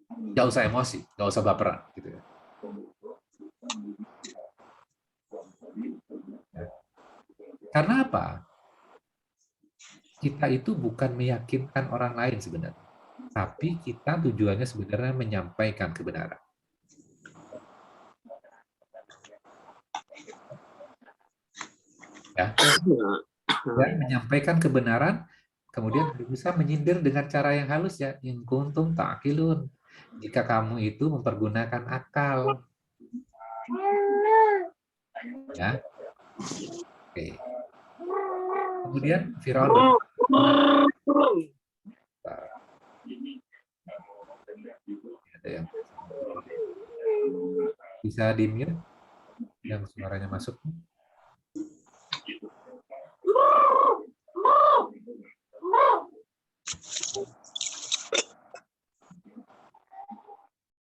Nggak usah emosi, nggak usah baperan, gitu ya. Karena apa? Kita itu bukan meyakinkan orang lain sebenarnya, tapi kita tujuannya sebenarnya menyampaikan kebenaran. Ya, menyampaikan kebenaran, kemudian bisa menyindir dengan cara yang halus ya. In kuntum ta'qilun. Jika kamu itu mempergunakan akal. Ya. Oke. Kemudian Firaun ada yang bisa di-mute yang suaranya masuk.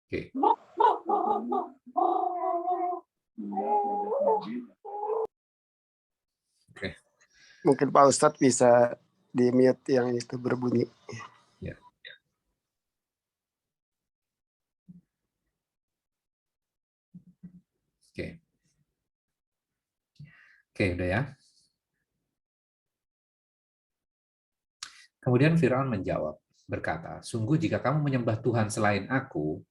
Oke. Oke. Mungkin Pak Ustadz bisa di-mute yang itu berbunyi. Ya. Oke. Oke, udah ya. Kemudian Firaun menjawab, berkata, sungguh jika kamu menyembah Tuhan selain aku,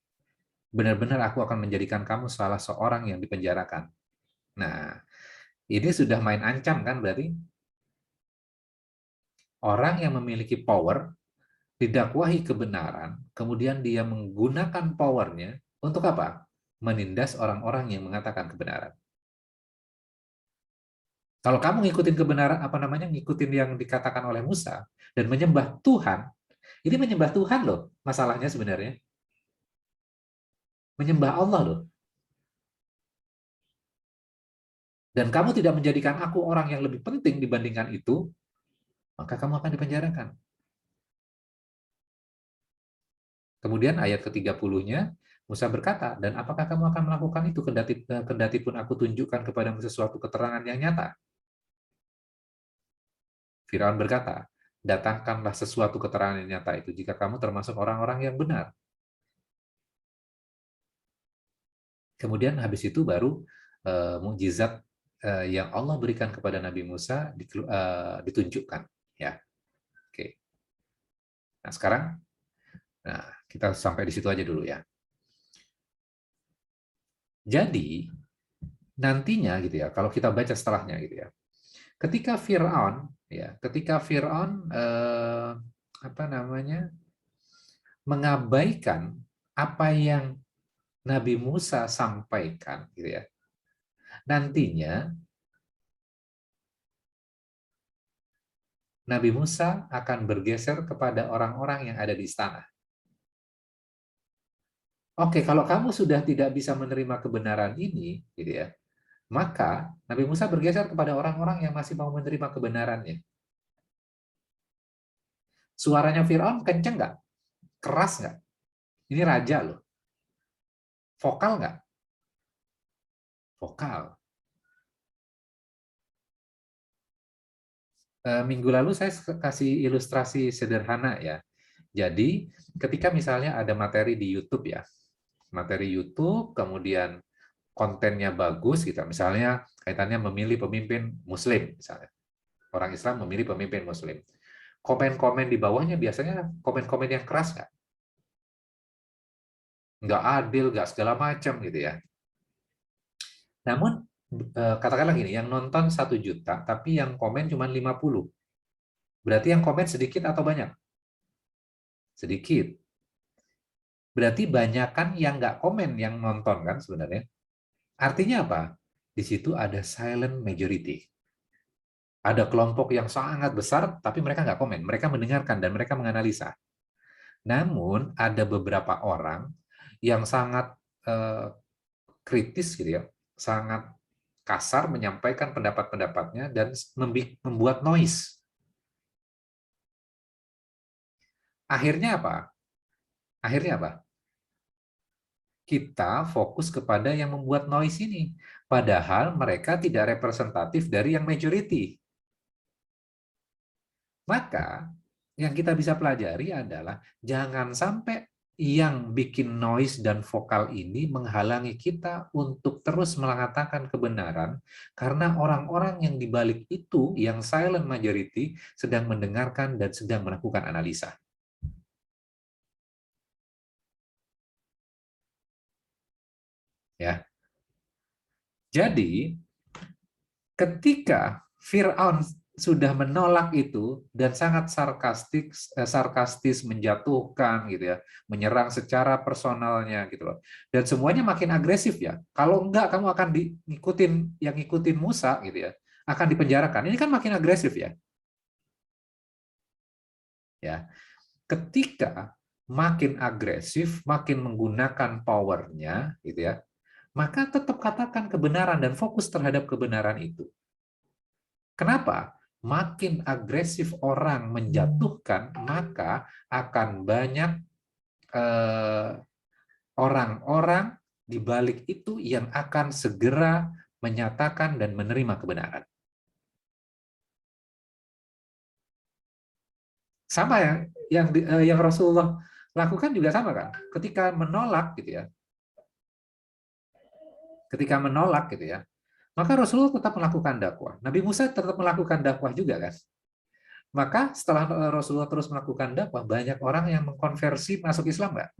benar-benar aku akan menjadikan kamu salah seorang yang dipenjarakan. Nah, ini sudah main ancam kan berarti? Orang yang memiliki power, didakwahi kebenaran, kemudian dia menggunakan powernya untuk apa? Menindas orang-orang yang mengatakan kebenaran. Kalau kamu ngikutin kebenaran, ngikutin yang dikatakan oleh Musa, dan menyembah Tuhan, ini menyembah Tuhan loh, masalahnya sebenarnya. Menyembah Allah loh. Dan kamu tidak menjadikan aku orang yang lebih penting dibandingkan itu, maka kamu akan dipenjarakan. Kemudian ayat ke-30-nya, Musa berkata, dan apakah kamu akan melakukan itu kendati pun aku tunjukkan kepadamu sesuatu keterangan yang nyata? Firaun berkata, datangkanlah sesuatu keterangan yang nyata itu jika kamu termasuk orang-orang yang benar. Kemudian habis itu baru mukjizat yang Allah berikan kepada Nabi Musa ditunjukkan. Ya, oke. Nah sekarang, kita sampai di situ aja dulu ya. Jadi nantinya gitu ya, kalau kita baca setelahnya gitu ya, ketika Firaun mengabaikan apa yang Nabi Musa sampaikan, gitu ya, nantinya Nabi Musa akan bergeser kepada orang-orang yang ada di istana. Oke, kalau kamu sudah tidak bisa menerima kebenaran ini, gitu ya, maka Nabi Musa bergeser kepada orang-orang yang masih mau menerima kebenarannya. Suaranya Firaun kenceng nggak? Keras nggak? Ini raja loh. Vokal nggak? Vokal. Minggu lalu saya kasih ilustrasi sederhana ya. Jadi ketika misalnya ada materi di YouTube ya, materi YouTube, kemudian kontennya bagus, gitu. Misalnya kaitannya memilih pemimpin Muslim, misalnya orang Islam memilih pemimpin Muslim. Komen-komen di bawahnya biasanya komen-komen yang keras nggak adil, nggak segala macam gitu ya. Namun katakanlah gini, yang nonton 1 juta, tapi yang komen cuma 50. Berarti yang komen sedikit atau banyak? Sedikit. Berarti banyakan yang nggak komen yang nonton kan sebenarnya. Artinya apa? Di situ ada silent majority. Ada kelompok yang sangat besar, tapi mereka nggak komen. Mereka mendengarkan dan mereka menganalisa. Namun ada beberapa orang yang sangat kritis gitu ya, sangat kasar menyampaikan pendapat-pendapatnya dan membuat noise. Akhirnya apa? Akhirnya apa? Kita fokus kepada yang membuat noise ini. Padahal mereka tidak representatif dari yang majority. Maka yang kita bisa pelajari adalah jangan sampai yang bikin noise dan vokal ini menghalangi kita untuk terus mengatakan kebenaran karena orang-orang yang dibalik itu, yang silent majority, sedang mendengarkan dan sedang melakukan analisa. Ya. Jadi, ketika Fir'aun sudah menolak itu dan sangat sarkastis menjatuhkan gitu ya, menyerang secara personalnya gitu loh. Dan semuanya makin agresif ya. Kalau enggak kamu akan ngikutin Musa gitu ya, akan dipenjarakan. Ini kan makin agresif ya. Ya. Ketika makin agresif, makin menggunakan powernya gitu ya, maka tetap katakan kebenaran dan fokus terhadap kebenaran itu. Kenapa? Makin agresif orang menjatuhkan, maka akan banyak orang-orang di balik itu yang akan segera menyatakan dan menerima kebenaran. Sama yang Rasulullah lakukan juga sama kan? Ketika menolak gitu ya. Ketika menolak gitu ya. Maka Rasulullah tetap melakukan dakwah. Nabi Musa tetap melakukan dakwah juga kan. Maka setelah Rasulullah terus melakukan dakwah, banyak orang yang mengkonversi masuk Islam nggak?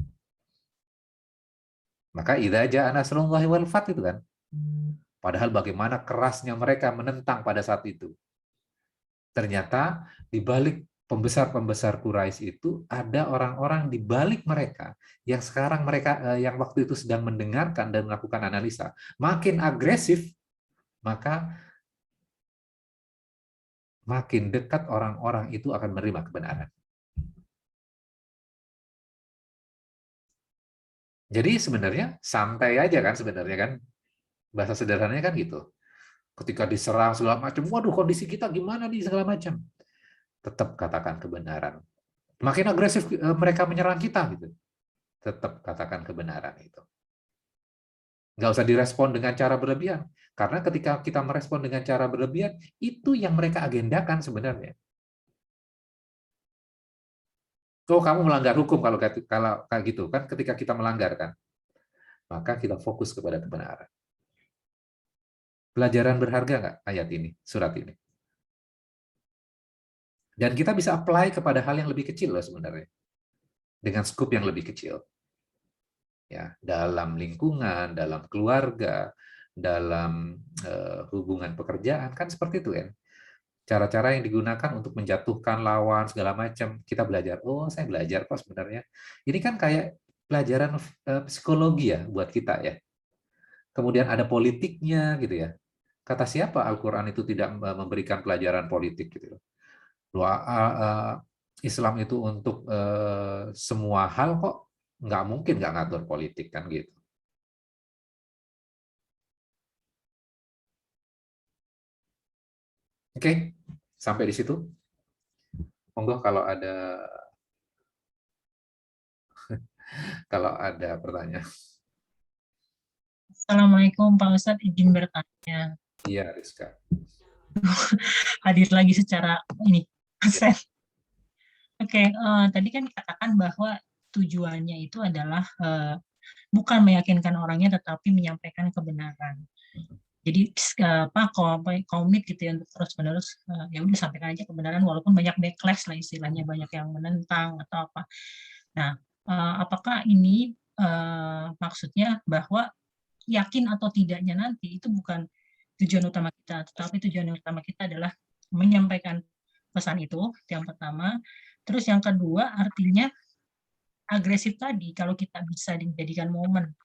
Maka idza jaa nasrullahi wal fath itu kan. Padahal bagaimana kerasnya mereka menentang pada saat itu. Ternyata di balik pembesar-pembesar Quraisy itu ada orang-orang di balik mereka yang sekarang yang waktu itu sedang mendengarkan dan melakukan analisa. Makin agresif, maka makin dekat orang-orang itu akan menerima kebenaran. Jadi sebenarnya santai aja kan sebenarnya kan. Bahasa sederhananya kan gitu. Ketika diserang segala macam, waduh kondisi kita gimana nih segala macam. Tetap katakan kebenaran. Makin agresif mereka menyerang kita gitu. Tetap katakan kebenaran itu. Nggak usah direspon dengan cara berlebihan. Karena ketika kita merespon dengan cara berlebihan, itu yang mereka agendakan sebenarnya. Oh, kamu melanggar hukum kalau kayak gitu kan, ketika kita melanggar kan. Maka kita fokus kepada kebenaran. Pelajaran berharga nggak ayat ini, surat ini? Dan kita bisa apply kepada hal yang lebih kecil loh sebenarnya. Dengan skup yang lebih kecil. Ya, dalam lingkungan, dalam keluarga, dalam hubungan pekerjaan kan seperti itu kan. Cara-cara yang digunakan untuk menjatuhkan lawan segala macam, kita belajar. Oh, saya belajar kok sebenarnya. Ini kan kayak pelajaran psikologi ya buat kita ya. Kemudian ada politiknya gitu ya. Kata siapa Al-Qur'an itu tidak memberikan pelajaran politik gitu. Islam itu untuk semua hal kok nggak mungkin nggak ngatur politik kan gitu. Oke, sampai di situ. Monggo kalau ada pertanyaan. Assalamualaikum Pak Ustadz, izin bertanya. Iya, Rizka. Hadir lagi secara ini. Oke, tadi kan dikatakan bahwa tujuannya itu adalah bukan meyakinkan orangnya, tetapi menyampaikan kebenaran. Jadi komit gitu ya untuk terus-menerus ya udah sampaikan aja kebenaran walaupun banyak backlash lah istilahnya, banyak yang menentang atau apa. Nah, apakah ini maksudnya bahwa yakin atau tidaknya nanti itu bukan tujuan utama kita, tetapi tujuan utama kita adalah menyampaikan pesan itu yang pertama. Terus yang kedua artinya agresif tadi, kalau kita bisa dijadikan momen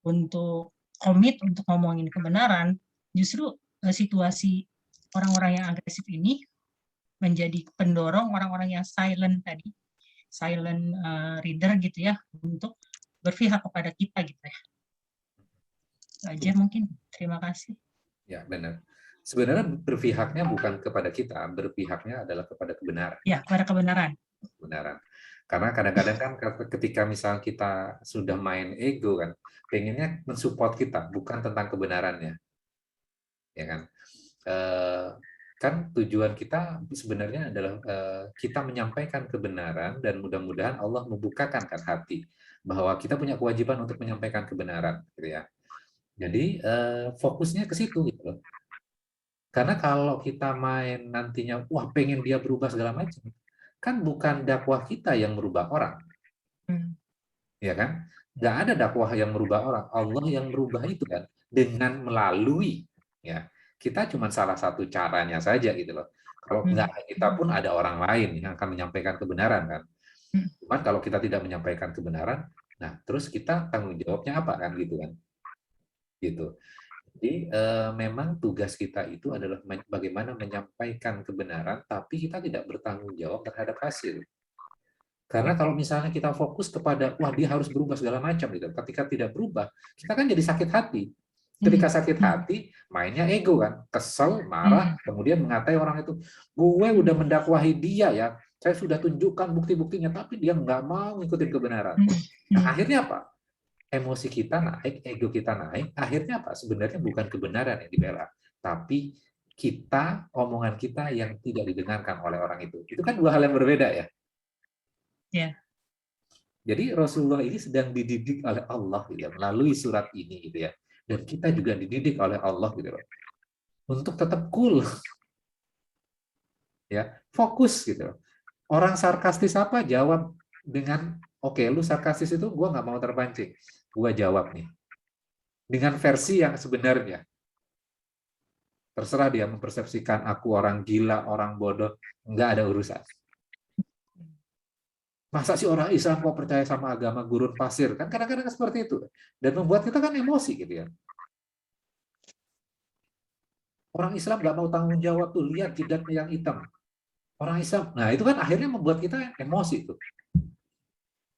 untuk komit untuk ngomongin kebenaran, justru situasi orang-orang yang agresif ini menjadi pendorong orang-orang yang silent tadi, silent reader gitu ya, untuk berpihak kepada kita gitu ya. Itu aja mungkin. Terima kasih. Ya, benar. Sebenarnya berpihaknya bukan kepada kita, berpihaknya adalah kepada kebenaran. Ya, kepada kebenaran. Kebenaran. Karena kadang-kadang kan ketika misal kita sudah main ego kan, pengennya mensupport kita, bukan tentang kebenarannya. Ya kan? Kan tujuan kita sebenarnya adalah kita menyampaikan kebenaran dan mudah-mudahan Allah membukakan kan hati bahwa kita punya kewajiban untuk menyampaikan kebenaran gitu ya. Jadi fokusnya ke situ gitu loh. Karena kalau kita main nantinya wah pengen dia berubah segala macam, kan bukan dakwah kita yang merubah orang. Ya kan? Nggak ada dakwah yang merubah orang, Allah yang merubah itu kan dengan melalui ya. Kita cuma salah satu caranya saja gitu loh. Kalau nggak kita pun ada orang lain yang akan menyampaikan kebenaran kan. Cuman kalau kita tidak menyampaikan kebenaran, nah terus kita tanggung jawabnya apa kan gitu kan. Gitu. Jadi memang tugas kita itu adalah bagaimana menyampaikan kebenaran, tapi kita tidak bertanggung jawab terhadap hasil. Karena kalau misalnya kita fokus kepada, wah dia harus berubah segala macam gitu. Ketika tidak berubah, kita kan jadi sakit hati. Ketika sakit hati, mainnya ego kan, kesel, marah, kemudian mengatai orang itu, gue udah mendakwahi dia ya, saya sudah tunjukkan bukti-buktinya, tapi dia nggak mau ngikutin kebenaran. Nah, akhirnya apa? Emosi kita naik, ego kita naik, akhirnya apa? Sebenarnya bukan kebenaran yang dibela, tapi kita, omongan kita yang tidak didengarkan oleh orang itu. Itu kan dua hal yang berbeda ya. Ya. Jadi Rasulullah ini sedang dididik oleh Allah gitu ya, melalui surat ini gitu ya. Dan kita juga dididik oleh Allah gitu loh. Untuk tetap cool. Ya, fokus gitu. Orang sarkastis apa jawab dengan oke, lu sarkastis itu gua nggak mau terpancing. Gua jawab nih. Dengan versi yang sebenarnya. Terserah dia mempersepsikan aku orang gila, orang bodoh, nggak ada urusan. Masa sih orang Islam kok percaya sama agama gurun pasir? Kan kadang-kadang seperti itu. Dan membuat kita kan emosi gitu ya. Orang Islam nggak mau tanggung jawab tuh, lihat jidatnya yang hitam. Orang Islam, nah itu kan akhirnya membuat kita emosi tuh.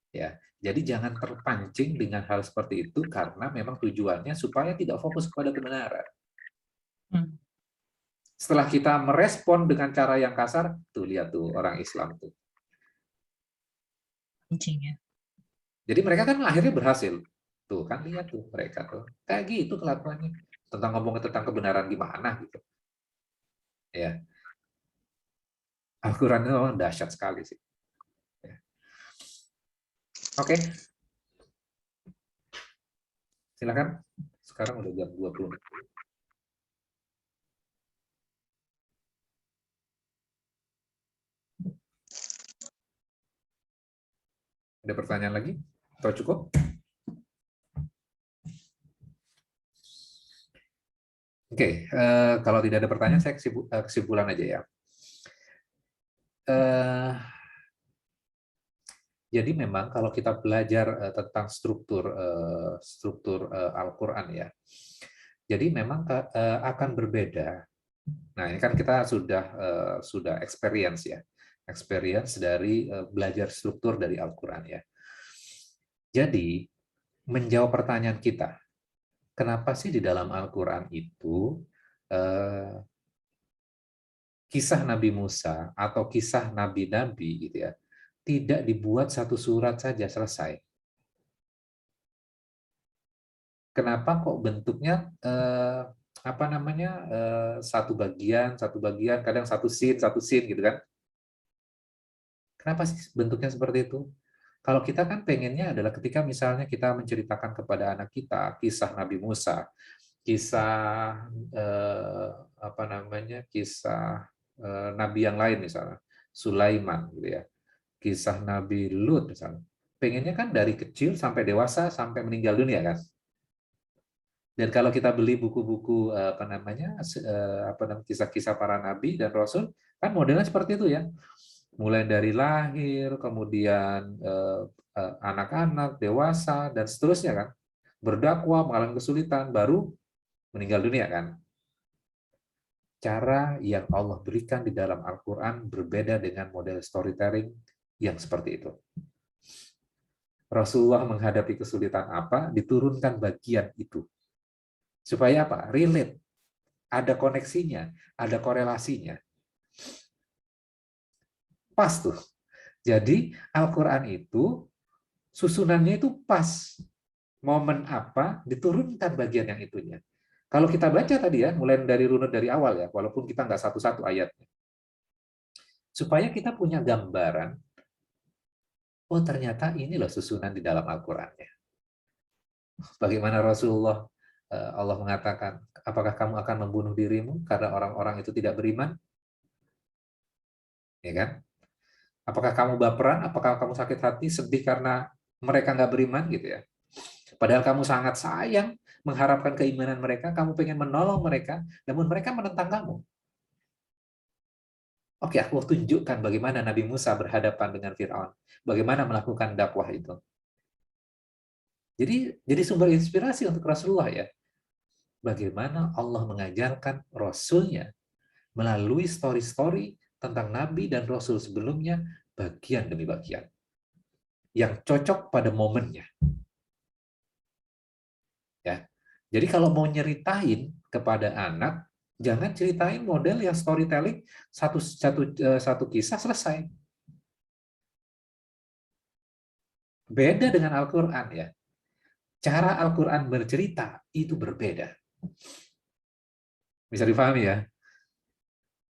Ya, jadi jangan terpancing dengan hal seperti itu karena memang tujuannya supaya tidak fokus kepada kebenaran. Setelah kita merespon dengan cara yang kasar, tuh lihat tuh orang Islam tuh. Jadi mereka kan akhirnya berhasil. Tuh kan lihat tuh mereka tuh. Kayak gitu kelakuannya. Tentang ngomongin tentang kebenaran gimana gitu. Ya. Al-Quran itu memang dahsyat sekali sih. Ya. Oke. Silakan. Sekarang udah jam 20. Ada pertanyaan lagi? Atau cukup? Oke, kalau tidak ada pertanyaan, saya kesimpulan aja ya. Jadi memang kalau kita belajar tentang struktur Al-Quran ya, jadi memang akan berbeda. Nah ini kan kita sudah experience ya, experience dari belajar struktur dari Al-Quran ya. Jadi menjawab pertanyaan kita, kenapa sih di dalam Al-Quran itu kisah Nabi Musa atau kisah nabi-nabi gitu ya tidak dibuat satu surat saja selesai? Kenapa kok bentuknya apa namanya satu bagian kadang satu scene gitu kan? Kenapa sih bentuknya seperti itu? Kalau kita kan pengennya adalah ketika misalnya kita menceritakan kepada anak kita kisah Nabi Musa, kisah apa namanya kisah nabi yang lain misalnya Sulaiman gitu ya, kisah Nabi Lut misalnya, pengennya kan dari kecil sampai dewasa sampai meninggal dunia kan. Dan kalau kita beli buku-buku apa namanya kisah-kisah para nabi dan rasul kan modelnya seperti itu ya. mulai dari lahir, kemudian anak-anak, dewasa, dan seterusnya kan, berdakwah, mengalami kesulitan, baru meninggal dunia kan. Cara yang Allah berikan di dalam Al-Quran berbeda dengan model storytelling yang seperti itu. Rasulullah menghadapi kesulitan apa, diturunkan bagian itu. Supaya apa? Relate. Ada koneksinya, ada korelasinya. Pas tuh. Jadi Al-Quran itu susunannya itu pas. Momen apa diturunkan bagian yang itunya. Kalau kita baca tadi ya, mulai dari runut dari awal ya, walaupun kita nggak satu-satu ayatnya. Supaya kita punya gambaran, oh ternyata ini loh susunan di dalam Al-Qurannya. Bagaimana Rasulullah, Allah mengatakan, apakah kamu akan membunuh dirimu karena orang-orang itu tidak beriman? Ya kan? Apakah kamu baperan? Apakah kamu sakit hati, sedih karena mereka nggak beriman gitu ya? Padahal kamu sangat sayang, mengharapkan keimanan mereka, kamu pengen menolong mereka, namun mereka menentang kamu. Oke, aku tunjukkan bagaimana Nabi Musa berhadapan dengan Fir'aun, bagaimana melakukan dakwah itu. Jadi sumber inspirasi untuk Rasulullah ya. Bagaimana Allah mengajarkan Rasulnya melalui story-story tentang Nabi dan Rasul sebelumnya, bagian demi bagian. Yang cocok pada momennya. Ya. Jadi kalau mau nyeritain kepada anak, jangan ceritain model yang storytelling satu kisah selesai. Beda dengan Al-Quran ya. Cara Al-Quran bercerita itu berbeda. Bisa dipahami ya?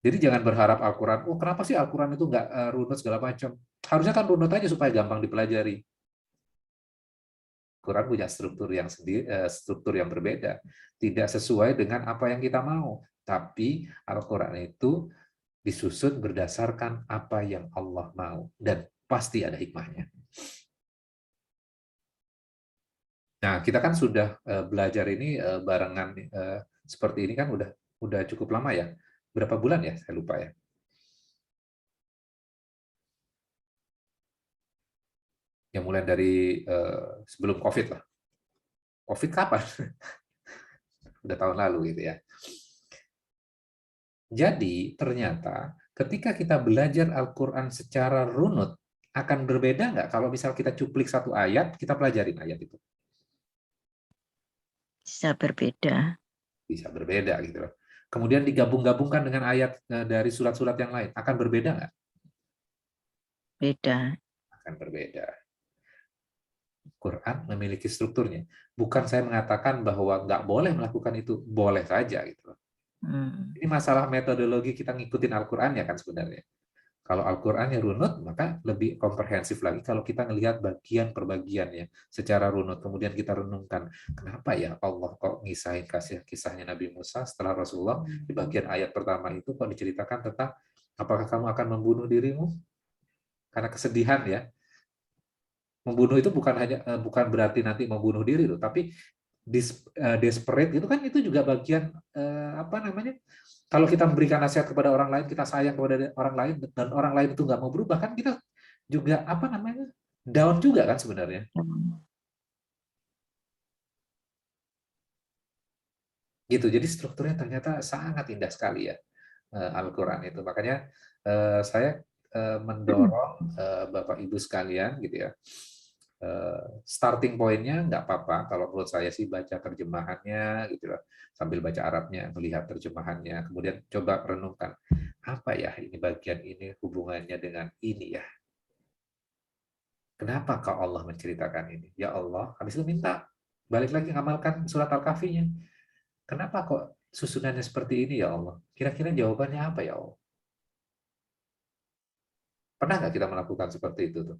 Jadi jangan berharap Al-Quran, oh kenapa sih Al-Quran itu nggak runut segala macam? Harusnya kan runut aja supaya gampang dipelajari. Quran punya struktur yang sendiri, struktur yang berbeda, tidak sesuai dengan apa yang kita mau. Tapi Al-Quran itu disusun berdasarkan apa yang Allah mau dan pasti ada hikmahnya. Nah, kita kan sudah belajar ini barengan seperti ini kan udah cukup lama ya. Berapa bulan ya? Saya lupa ya. Yang mulai dari sebelum COVID lah. COVID kapan? Udah tahun lalu gitu ya. Jadi ternyata ketika kita belajar Al-Quran secara runut, akan berbeda nggak kalau misal kita cuplik satu ayat, kita pelajarin ayat itu? Bisa berbeda. Bisa berbeda gitu loh. Kemudian digabung-gabungkan dengan ayat dari surat-surat yang lain, akan berbeda nggak? Beda. Akan berbeda. Quran memiliki strukturnya. Bukan saya mengatakan bahwa nggak boleh melakukan itu, boleh saja gitu. Ini masalah metodologi kita ngikutin Al-Quran ya kan sebenarnya. Kalau Al-Qurannya runut, maka lebih komprehensif lagi kalau kita ngelihat bagian per bagiannya secara runut. Kemudian kita renungkan, kenapa ya Allah kok ngisahin kisahnya Nabi Musa setelah Rasulullah di bagian ayat pertama itu kok diceritakan tentang apakah kamu akan membunuh dirimu? Karena kesedihan ya. Membunuh itu bukan berarti nanti membunuh diri loh, tapi desperate itu kan itu juga bagian apa namanya? Kalau kita memberikan nasihat kepada orang lain, kita sayang kepada orang lain dan orang lain itu nggak mau berubah, kan kita juga apa namanya? Down juga kan sebenarnya. Gitu. Jadi strukturnya ternyata sangat indah sekali ya Al-Quran itu. Makanya saya mendorong Bapak Ibu sekalian gitu ya. Starting point-nya nggak apa-apa kalau menurut saya sih baca terjemahannya gitu loh, sambil baca Arabnya, melihat terjemahannya, kemudian coba renungkan apa ya ini bagian ini hubungannya dengan ini ya, kenapa kau Allah menceritakan ini ya Allah, habis itu minta balik lagi ngamalkan surat Al-Kahfi-nya, kenapa kok susunannya seperti ini ya Allah, kira-kira jawabannya apa ya Allah. Pernah nggak kita melakukan seperti itu tuh?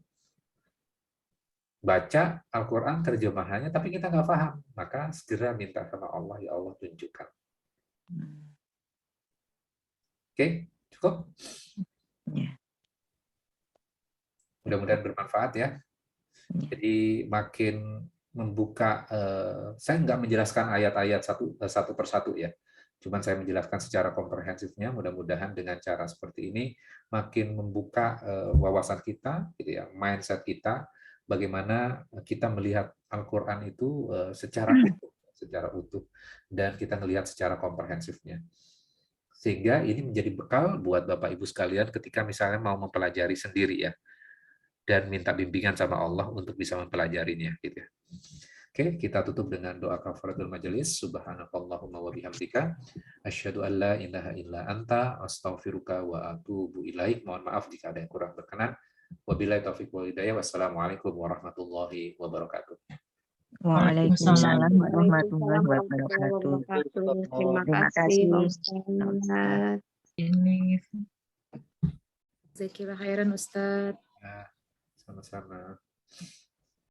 Baca Al-Quran terjemahannya, tapi kita nggak paham, maka segera minta sama Allah, ya Allah tunjukkan. Oke, cukup? Ya. Mudah-mudahan bermanfaat ya. Jadi makin membuka, saya nggak menjelaskan ayat-ayat satu persatu ya, Cuman saya menjelaskan secara komprehensifnya, mudah-mudahan dengan cara seperti ini makin membuka wawasan kita, gitu ya, mindset kita, bagaimana kita melihat Al-Quran itu secara utuh, dan kita melihat secara komprehensifnya. Sehingga ini menjadi bekal buat Bapak Ibu sekalian ketika misalnya mau mempelajari sendiri ya, dan minta bimbingan sama Allah untuk bisa mempelajarinya, gitu ya. Oke, kita tutup dengan doa kafaratul majelis. Subhanakallahumma wa bihamdika asyhadu an la ilaha illa anta astaghfiruka wa atubu ilaik. Mohon maaf jika ada yang kurang berkenan. Wabillahi taufiq wal hidayah. Wassalamualaikum warahmatullahi wabarakatuh. Waalaikumsalam warahmatullahi wabarakatuh. Terima Terima kasih, kasih. Ustaz. Ini Jazakallahu khairan Ustaz. Ya, sama-sama.